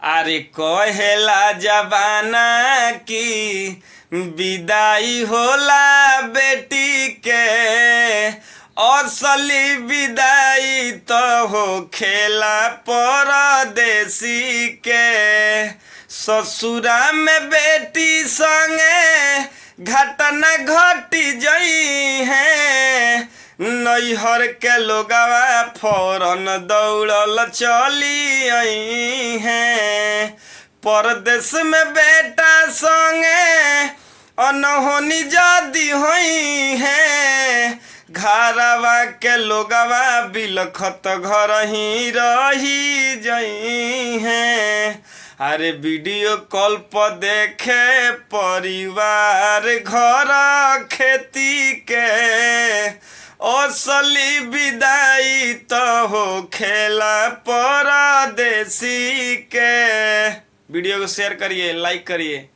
अरे कहेला जबाना की विदाई होला बेटी के, असली विदाई तो हो खेला परदेसी के। ससुरा में बेटी संगे घटना घटी जई है, नैहर के लोगवा फौरन दौड़ल चली आई है। परदेश में बेटा संगे अनहोनी जदी होई है, घरवा के लोगवा बिलखत घर ही रही जई है। अरे वीडियो कॉल पर देखे परिवार घर खेती के, असली विदाई तो हो खेला परदेसी के। वीडियो को शेयर करिए, लाइक करिए।